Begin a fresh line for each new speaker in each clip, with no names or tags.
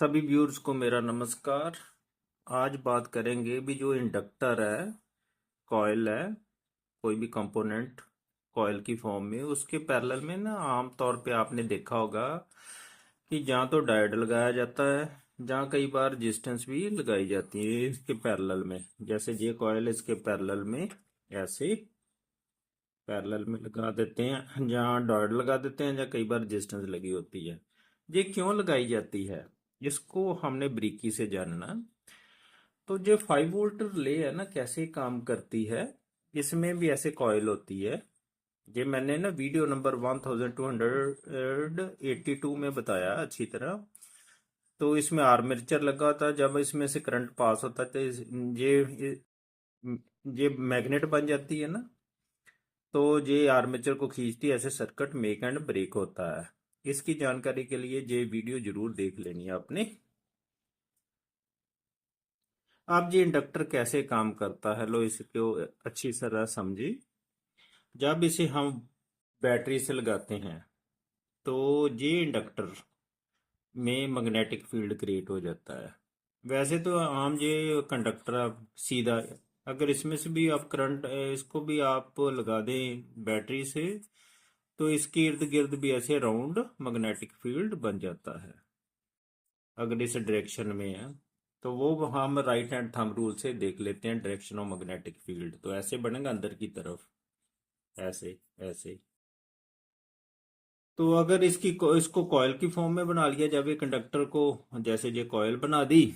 सभी व्यूअर्स को मेरा नमस्कार। आज बात करेंगे भी जो इंडक्टर है, कॉइल है, कोई भी कंपोनेंट कॉइल की फॉर्म में उसके पैरेलल में ना आम तौर पे आपने देखा होगा कि जहाँ तो डायोड लगाया जाता है, जहाँ कई बार रेजिस्टेंस भी लगाई जाती है इसके पैरेलल में। जैसे ये कॉइल इसके पैरेलल में ऐसे पैरेलल में लगा देते हैं, जहाँ डायोड लगा देते हैं, जहाँ कई बार रेजिस्टेंस लगी होती है। ये क्यों लगाई जाती है, इसको हमने बारीकी से जानना। तो जो 5 वोल्ट रिले है ना, कैसे काम करती है, इसमें भी ऐसे कॉइल होती है। ये मैंने ना वीडियो नंबर 1282 में बताया अच्छी तरह। तो इसमें आर्मेचर लगा था, जब इसमें से करंट पास होता है तो ये मैग्नेट बन जाती है ना। तो ये आर्मेचर को खींचती है, ऐसे सर्किट मेक एंड ब्रेक होता है। इसकी जानकारी के लिए ये वीडियो जरूर देख लेनी है आपने। आप ये इंडक्टर कैसे काम करता है, लो इसको अच्छी तरह समझी। जब इसे हम बैटरी से लगाते हैं तो ये इंडक्टर में मैग्नेटिक फील्ड क्रिएट हो जाता है। वैसे तो आम ये कंडक्टर आप सीधा, अगर इसमें से भी आप करंट इसको भी आप लगा दें बैटरी से, तो इसके इर्द गिर्द भी ऐसे राउंड मैग्नेटिक फील्ड बन जाता है। अगर इस डायरेक्शन में है तो वो हम राइट हैंड थंब रूल से देख लेते हैं डायरेक्शन ऑफ मैग्नेटिक फील्ड। तो ऐसे बनेगा अंदर की तरफ, ऐसे ऐसे। तो अगर इसको कॉयल की फॉर्म में बना लिया, जब ये कंडक्टर को जैसे ये कॉयल बना दी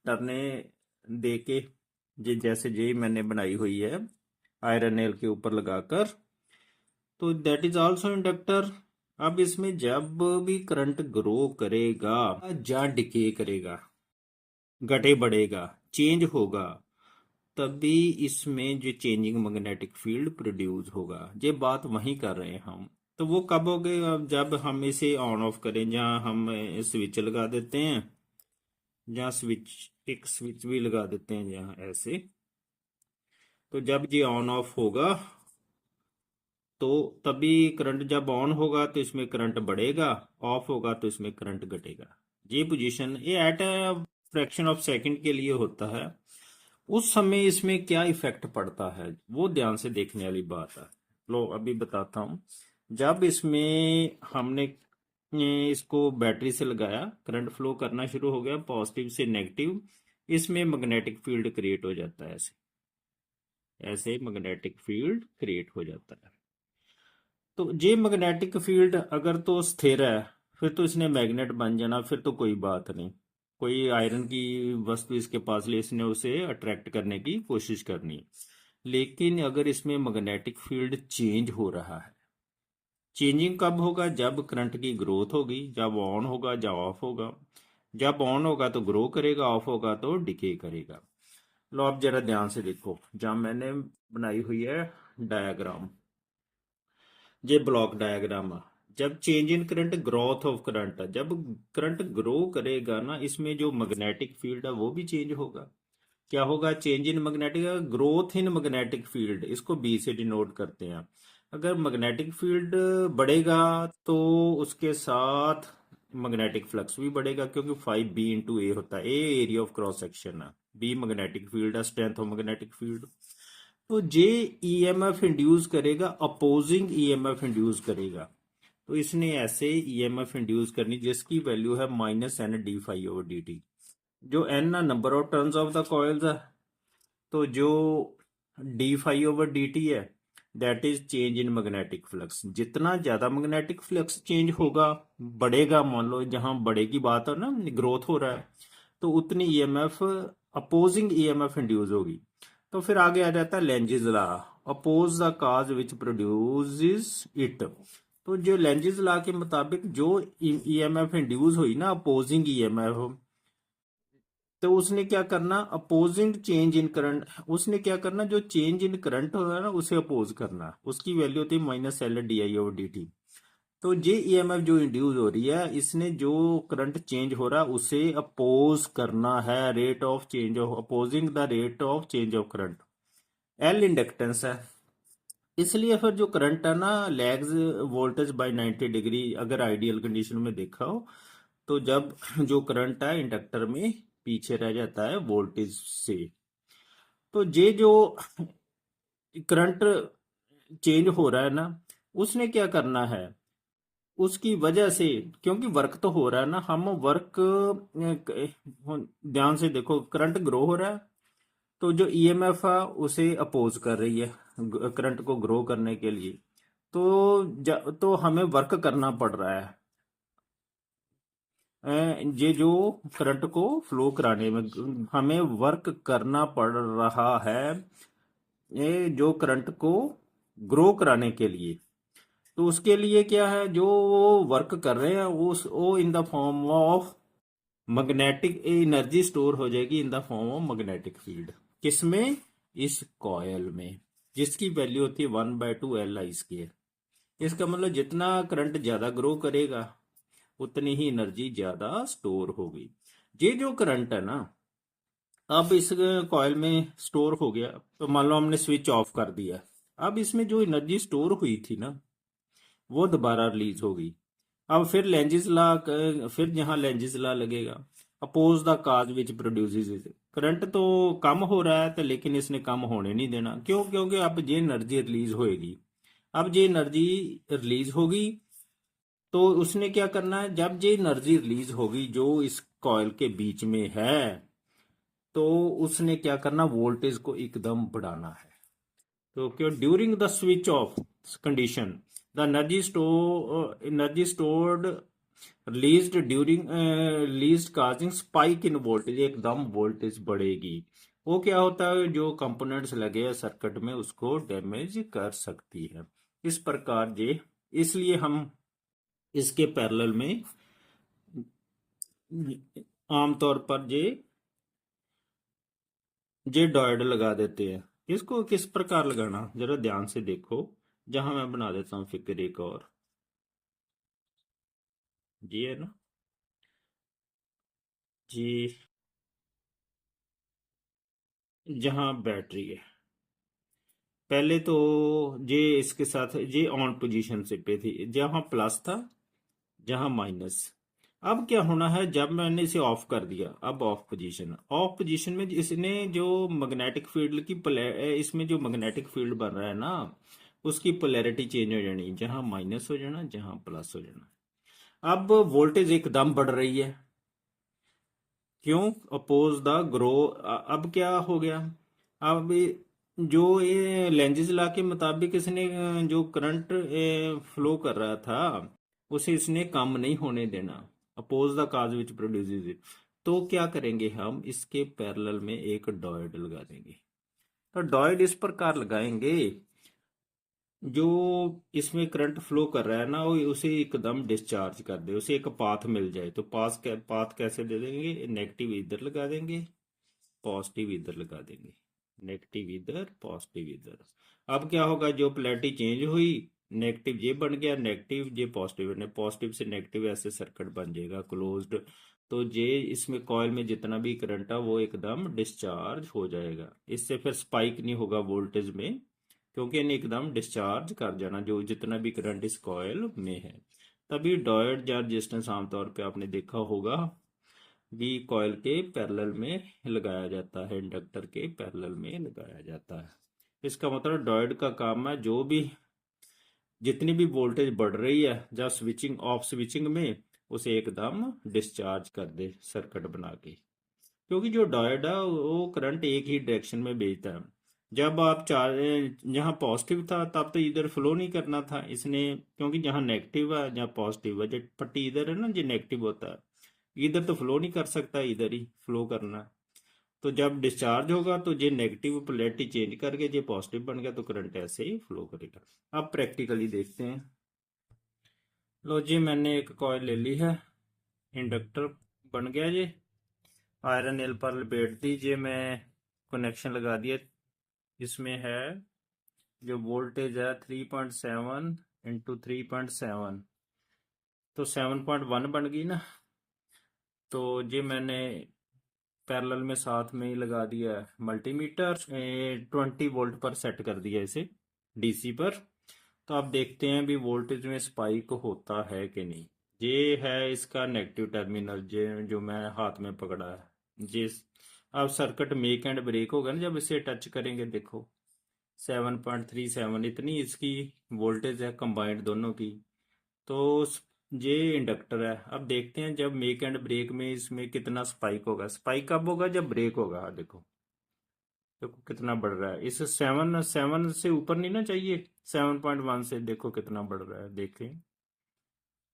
टर्ने दे के, ये जैसे ये मैंने बनाई हुई है आयरन नेल के ऊपर लगाकर, तो दैट इज आल्सो इंडक्टर। अब इसमें जब भी करंट ग्रो करेगा या डिके करेगा, घटे बढ़ेगा, चेंज होगा, तभी इसमें जो चेंजिंग मैग्नेटिक फील्ड प्रोड्यूस होगा। ये बात वहीं कर रहे हैं हम। तो वो कब हो गए, अब जब हम इसे ऑन ऑफ करें, जहाँ हम स्विच लगा देते हैं, जहाँ स्विच, एक स्विच भी लगा देते हैं जहाँ ऐसे। तो जब ये ऑन ऑफ होगा तो तभी करंट, जब ऑन होगा तो इसमें करंट बढ़ेगा, ऑफ होगा तो इसमें करंट घटेगा। ये पोजीशन ये at a fraction of second के लिए होता है। उस समय इसमें क्या इफेक्ट पड़ता है वो ध्यान से देखने वाली बात है। लो अभी बताता हूँ। जब इसमें हमने इसको बैटरी से लगाया, करंट फ्लो करना शुरू हो गया पॉजिटिव से नेगेटिव, इसमें मैग्नेटिक फील्ड क्रिएट हो जाता है। ऐसे ऐसे मैग्नेटिक फील्ड क्रिएट हो जाता है। तो ये मैग्नेटिक फील्ड अगर तो स्थिर है, फिर तो इसने मैग्नेट बन जाना, फिर तो कोई बात नहीं। कोई आयरन की वस्तु इसके पास ले, इसने उसे अट्रैक्ट करने की कोशिश करनी। लेकिन अगर इसमें मैग्नेटिक फील्ड चेंज हो रहा है, चेंजिंग कब होगा, जब करंट की ग्रोथ होगी, जब ऑन होगा जब ऑफ होगा। जब ऑन होगा तो ग्रो करेगा, ऑफ होगा तो डिके करेगा। लो आप जरा ध्यान से देखो, जहाँ मैंने बनाई हुई है डायग्राम, ये ब्लॉक डायग्राम है। जब change in current, growth of current, जब करंट ग्रो करेगा ना, इसमें जो मैग्नेटिक फील्ड है वो भी चेंज होगा। क्या होगा, change in magnetic, growth in magnetic field, इसको बी से डिनोट करते हैं। अगर मैग्नेटिक फील्ड बढ़ेगा तो उसके साथ मैग्नेटिक फ्लक्स भी बढ़ेगा, क्योंकि 5B × A होता है। ए एरिया ऑफ क्रॉस सेक्शन है, बी मैग्नेटिक फील्ड है, स्ट्रेंथ ऑफ मैग्नेटिक फील्ड। तो जे ईएमएफ इंड्यूस करेगा, अपोजिंग ईएमएफ इंड्यूस करेगा। तो इसने ऐसे ईएमएफ इंड्यूस करनी जिसकी वैल्यू है -N d∅/dt। जो एन ना number of turns of the coils है, तो जो d∅/dt है, that is change in magnetic flux. जितना ज्यादा मैग्नेटिक फ्लक्स चेंज होगा, बढ़ेगा, मान लो जहां बढ़े की बात है ना, ग्रोथ हो रहा है, तो उतनी ईएमएफ, अपोजिंग ईएमएफ इंड्यूस होगी। तो फिर आगे आ जाता है Lenz's law, oppose the cause which produces it. तो जो लेंजिस लॉ के मुताबिक जो ईएमएफ इंड्यूस हुई ना, अपोजिंग ईएमएफ, तो उसने क्या करना, अपोजिंग चेंज इन करंट, उसने क्या करना, जो चेंज इन करंट होगा ना उसे अपोज करना। उसकी वैल्यू होती है -L/di/dt। तो ये ईएमएफ जो इंड्यूस हो रही है, इसने जो करंट चेंज हो रहा है उसे अपोज करना है, rate of change of, opposing the rate of change of current. L inductance है। इसलिए फिर जो करंट है ना, लैग्स वोल्टेज बाय 90 डिग्री, अगर आइडियल कंडीशन में देखा हो, तो जब जो करंट है इंडक्टर में पीछे रह जाता है वोल्टेज से। तो ये जो करंट चेंज हो रहा है ना, उसने क्या करना है, उसकी वजह से, क्योंकि वर्क तो हो रहा है ना, हम वर्क, ध्यान से देखो, करंट ग्रो हो रहा है, तो जो ईएमएफ है उसे अपोज कर रही है करंट को ग्रो करने के लिए। तो हमें वर्क करना पड़ रहा है। ये जो करंट को फ्लो कराने में हमें वर्क करना पड़ रहा है, ये जो करंट को ग्रो कराने के लिए। तो उसके लिए क्या है, जो वो वर्क कर रहे हैं वो in the form of magnetic energy store हो जाएगी in the form of magnetic field. किसमें? इस कॉयल में, जिसकी वैल्यू होती है 1/2 Li²। इसका मतलब जितना करंट ज्यादा ग्रो करेगा उतनी ही एनर्जी ज्यादा स्टोर होगी। ये जो करंट है ना, अब इस कॉयल में स्टोर हो गया, तो मान लो हमने स्विच ऑफ कर दिया, अब इसमें जो एनर्जी स्टोर हुई थी ना, वो दोबारा रिलीज होगी। अब फिर लेंजिस ला, फिर जहां लेंजिस ला लगेगा, oppose the cause which produces it. Current तो कम हो रहा है, तो लेकिन इसने कम होने नहीं देना। क्यों? क्योंकि अब ये एनर्जी रिलीज होएगी। अब ये एनर्जी रिलीज होगी, तो उसने क्या करना है, जब ये एनर्जी रिलीज होगी जो इस कॉइल के बीच में है, तो उसने क्या करना, वोल्टेज को एकदम बढ़ाना है। तो क्यों? During the switch off condition the energy stored released during released causing spike in voltage, एकदम वोल्टेज बढ़ेगी। वो क्या होता है, जो कंपोनेंट्स लगे हैं सर्किट में उसको डैमेज कर सकती है। इस प्रकार ये, इसलिए हम इसके पैरेलल में आमतौर पर ये डायोड लगा देते हैं। इसको किस प्रकार लगाना, जरा ध्यान से देखो। जहां मैं बना देता हूं फिगर एक और, जी है ना जी, जहां बैटरी है, पहले तो ये इसके साथ ये ऑन पोजीशन से पे थी, जहां प्लस था जहां माइनस। अब क्या होना है, जब मैंने इसे ऑफ कर दिया, अब ऑफ पोजीशन में इसने जो मैग्नेटिक फील्ड की इसमें जो मैग्नेटिक फील्ड बन रहा है ना, उसकी पोलैरिटी चेंज हो जानी, जहां माइनस हो जाना जहां प्लस हो जाना। अब वोल्टेज एकदम बढ़ रही है। क्यों? Oppose the grow. अब क्या हो गया, अब जो ये लेंजिस लॉ के मुताबिक इसने जो करंट फ्लो कर रहा था उसे इसने कम नहीं होने देना, oppose the cause which produces it. तो क्या करेंगे, हम इसके पैरेलल में एक डॉयड लगा देंगे। तो डॉयड इस प्रकार लगाएंगे, जो इसमें करंट फ्लो कर रहा है ना, वो उसे एकदम डिस्चार्ज कर दे, उसे एक पाथ मिल जाए। तो पाथ कैसे दे देंगे, नेगेटिव इधर लगा देंगे, पॉजिटिव इधर लगा देंगे, नेगेटिव इधर पॉजिटिव इधर। अब क्या होगा, जो पोलैरिटी चेंज हुई, नेगेटिव ये बन गया, नेगेटिव ये पॉजिटिव बने, पॉजिटिव से नेगेटिव, ऐसे सर्किट बन जाएगा क्लोज्ड। तो ये इसमें कॉइल में जितना भी करंट है वो एकदम डिस्चार्ज हो जाएगा। इससे फिर स्पाइक नहीं होगा वोल्टेज में, क्योंकि इन्हें एकदम डिस्चार्ज कर जाना जो जितना भी करंट इस कॉइल में है। तभी डॉयड या रेजिस्टेंस आमतौर पे आपने देखा होगा भी कॉइल के पैरेलल में लगाया जाता है, इंडक्टर के पैरेलल में लगाया जाता है। इसका मतलब डॉयड का काम है, जो भी जितनी भी वोल्टेज बढ़ रही है जब स्विचिंग ऑफ स्विचिंग में, उसे एकदम डिस्चार्ज कर दे सर्किट बना के। क्योंकि जो डायोड है वो करंट एक ही डायरेक्शन में भेजता है। जब आप जहाँ पॉजिटिव था तब तो इधर फ्लो नहीं करना था इसने, क्योंकि जहाँ नेगेटिव है जहाँ पॉजिटिव है, जो पट्टी इधर है ना जो नेगेटिव होता है, इधर तो फ्लो नहीं कर सकता, इधर ही फ्लो करना है। तो जब डिस्चार्ज होगा तो ये नेगेटिव पोलैरिटी चेंज करके ये पॉजिटिव बन गया, तो करंट ऐसे ही फ्लो करेगा। अब प्रैक्टिकली देखते हैं। लो जी, मैंने एक कॉइल ले ली है, इंडक्टर बन गया जी, आयरन नेल पर लपेट दीजिए, मैं कनेक्शन लगा दिया। इसमें है जो वोल्टेज है 3.7 × 3.7, तो 7.1 बन गई ना। तो ये मैंने पैरेलल में साथ में ही लगा दिया है मल्टीमीटर, 20 वोल्ट पर सेट कर दिया इसे डीसी पर। तो आप देखते हैं भी वोल्टेज में स्पाइक होता है कि नहीं। ये है इसका नेगेटिव टर्मिनल, ये जो मैं हाथ में पकड़ा है जिस। अब सर्किट मेक एंड ब्रेक होगा ना जब इसे टच करेंगे, देखो 7.37 इतनी इसकी वोल्टेज है कंबाइंड दोनों की। तो ये इंडक्टर है। अब देखते हैं जब मेक एंड ब्रेक में इसमें कितना स्पाइक होगा। स्पाइक कब होगा? जब ब्रेक होगा। देखो देखो कितना बढ़ रहा है। इस सेवन सेवन से ऊपर नहीं ना चाहिए, 7.1 से देखो कितना बढ़ रहा है, देखें।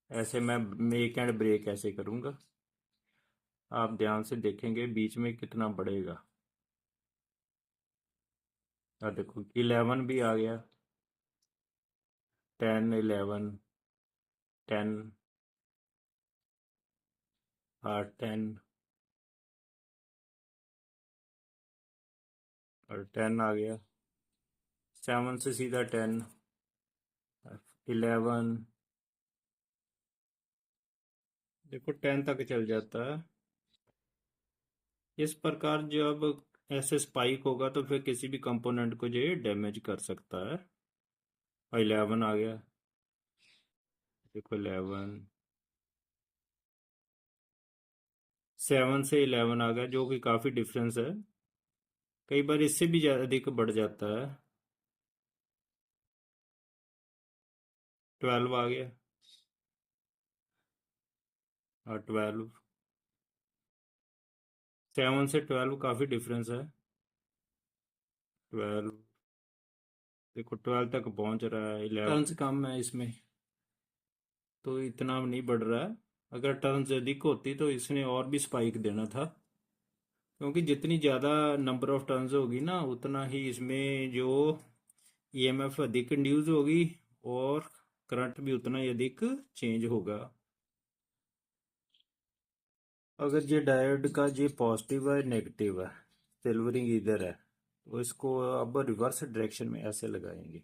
ऐसे मैं मेक एंड ब्रेक ऐसे करूंगा, आप ध्यान से देखेंगे बीच में कितना बढ़ेगा। देखो 11 भी आ गया, 10, 11, 10, 10 और 10 आ गया। 7 से सीधा 10, 11, देखो 10 तक चल जाता है। इस प्रकार जब ऐसे स्पाइक होगा तो फिर किसी भी कंपोनेंट को ये डैमेज कर सकता है। और 11 आ गया, देखो 11, 7 से 11 आ गया, जो कि काफ़ी डिफरेंस है। कई बार इससे भी अधिक बढ़ जाता है। 12 आ गया, और 12, 7 से 12 काफ़ी डिफरेंस है। 12, देखो 12 तक पहुंच रहा है। 11 से कम है इसमें, तो इतना नहीं बढ़ रहा है। अगर टर्न्स अधिक होती तो इसने और भी स्पाइक देना था, क्योंकि जितनी ज़्यादा नंबर ऑफ टर्न्स होगी ना उतना ही इसमें जो ईएमएफ अधिक इंड्यूस होगी, और करंट भी उतना ही अधिक चेंज होगा। अगर ये डायोड का ये पॉजिटिव है नेगेटिव है, सिल्वरिंग इधर है, तो इसको अब रिवर्स डायरेक्शन में ऐसे लगाएंगे,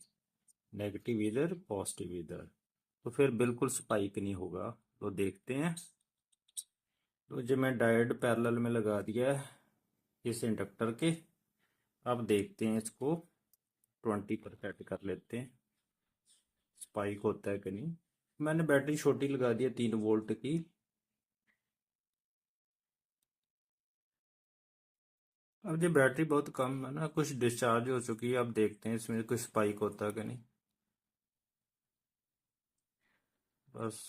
नेगेटिव इधर पॉजिटिव इधर, तो फिर बिल्कुल स्पाइक नहीं होगा। तो देखते हैं। तो जो मैं डायोड पैरेलल में लगा दिया है इस इंडक्टर के। अब देखते हैं इसको 20 पर सेट कर लेते हैं, स्पाइक होता है कि नहीं। मैंने बैटरी छोटी लगा दी है 3 वोल्ट की। अब ये बैटरी बहुत कम है ना, कुछ डिस्चार्ज हो चुकी है। अब देखते हैं इसमें कुछ स्पाइक होता है कि नहीं। बस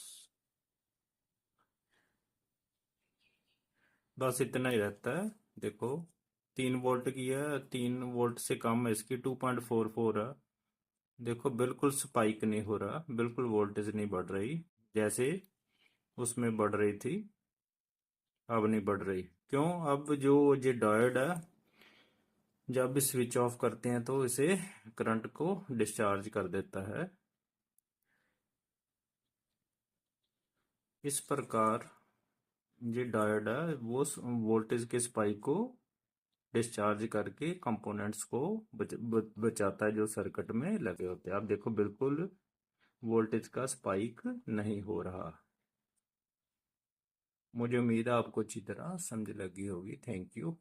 बस इतना ही रहता है। देखो 3 वोल्ट की है, 3 वोल्ट से कम है इसकी, 2.44 है। देखो बिल्कुल स्पाइक नहीं हो रहा, बिल्कुल वोल्टेज नहीं बढ़ रही जैसे उसमें बढ़ रही थी। अब नहीं बढ़ रही, क्यों? अब जो ये डायोड है, जब भी स्विच ऑफ करते हैं तो इसे करंट को डिस्चार्ज कर देता है। इस प्रकार ये डायोड है वो वोल्टेज के स्पाइक को डिस्चार्ज करके कंपोनेंट्स को बचाता है जो सर्किट में लगे होते हैं। आप देखो बिल्कुल वोल्टेज का स्पाइक नहीं हो रहा। मुझे उम्मीद है आपको अच्छी तरह समझ लगी होगी। Thank you.